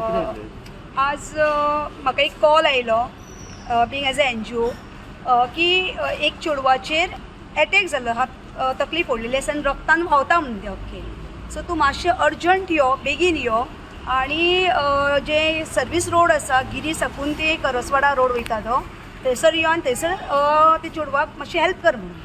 आज म्हाका एक कॉल आयलो बींग एज अ NGO की एक चेडवाचेर एटॅक जाल्लो हात तकली फोडलेली आसा आनी रक्तान व्हांवता म्हणून ओके. सो तूं मातशें अर्जंट यो, बेगीन यो आनी जे सर्वीस रोड आसा गिरी साकून ते करसवाडा रोड वयता तो थंयसर यो आनी थंयसर ते चेडवाक मातशी हेल्प कर म्हणून.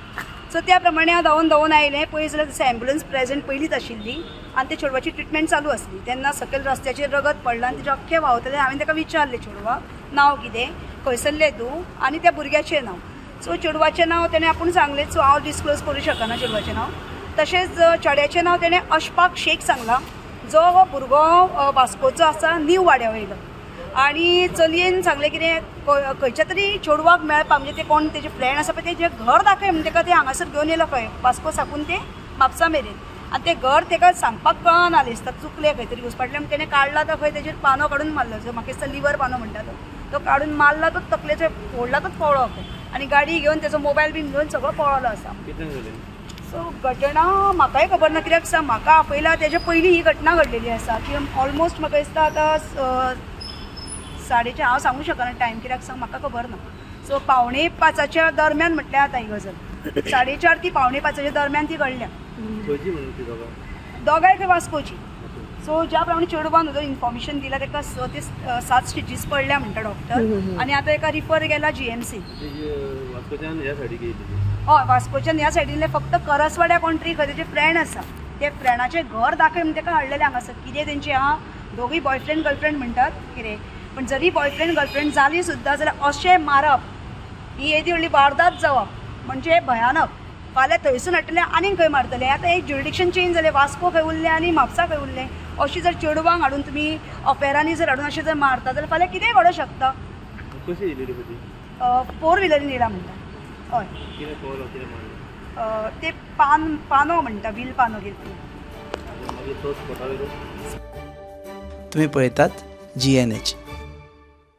सो त्या प्रमाणे हांव धांवन आयलें. पळय जाल्यार थंय एम्बुलन्स प्रेजेंट पयलींच आशिल्ली आनी ते चेडवाची ट्रिटमेंट चालू आसली. तेन्ना सकयल रस्त्याचेर रगत पडलां आनी तेजे अख्खें व्हांवतलें. हांवें ताका विचारलें चेडवाक नांव कितें, खंयसरलें तूं आनी त्या भुरग्याचें नांव. सो चेडवाचें नांव तेणें आपूण सांगलें. सो हांव डिस्क्लोज करूं शकना चेडवाचें नांव. तशेंच चेड्याचें नांव तेणें अशफाक शेख सांगलां, जो भुरगो वास्कोचो आसा नीव वाड्या वयलो. आनी चलयेन सांगलें कितें खंयच्या तरी चेडवाक मेळपाक म्हणजे ते कोण तेजे फ्रेंड आसा पळय तेजें घर दाखय म्हणून ताका ते हांगासर घेवन येयलो खंय वास्को साकून ते म्हापसा मेरेन. आनी तें घर ताका सांगपाक कळना दिसता, चुकलें खंय तरी घुसपाटलें म्हणून तेणें काडला तो खंय तेजेर पानो काडून मारलो. जो म्हाका दिसता लिवर पानो म्हणटा तो काडून मारला. तो तकलेचो फोडला तो पळो खंय आनी गाडी घेवन तेजो मोबायल बीन घेवन सगळो पळोलो आसा. सो घटना म्हाकाय खबर ना कित्याक सांग म्हाका आपयला तेजे पयलीं ही घटना घडलेली आसा की ऑलमोस्ट म्हाका दिसता आतां 4:30 हांव सांगूं शकना टायम कित्याक सांग म्हाका खबर ना. सो 4:45 दरम्यान म्हटल्यार आतां ही गजाल 4:30 ती 4:45 दरम्यान ती घडल्या. दोगांय खंय वास्कोची. सो ज्या प्रमाणे चेडवान जो इन्फॉर्मेशन दिला ताका ते 7 स्टिचीस पडल्या म्हणटा डॉक्टर आनी आतां एका रिफर गेला GMC. हय वास्कोच्यान ह्या सायडींतले फक्त करसवाड्या कोंट्री खंय तेजे फ्रेंड आसा ते फ्रेंडाचें घर दाखय म्हणून ताका हाडलेलें हांगासर. कितें तेंचे दोगूय बॉयफ्रेंड गर्लफ्रेंड म्हणटात कितें, पण जरी बॉयफ्रेंड गर्लफ्रेंड जाली सुद्दां जाल्यार अशें मारप ही येदी व्हडली वारदात जावप म्हणजे भयानक. फाल्यां थंयसून हाडटले आनीक खंय मारतले. आतां एक ज्युरिडिक्शन चेंज जालें, वास्को खंय उरलें आनी म्हापसा खंय उरलें. अशी जर चेडवांक हाडून तुमी अफेरांनी जर हाडून अशें जर मारता जाल्यार फाल्यां कितेंय घडोवंक शकता. 4 व्हिलरीन येयला म्हणटा. हय ते पानो म्हणटा, व्हील पानो घेतली. तुम्ही पळयतात GNH.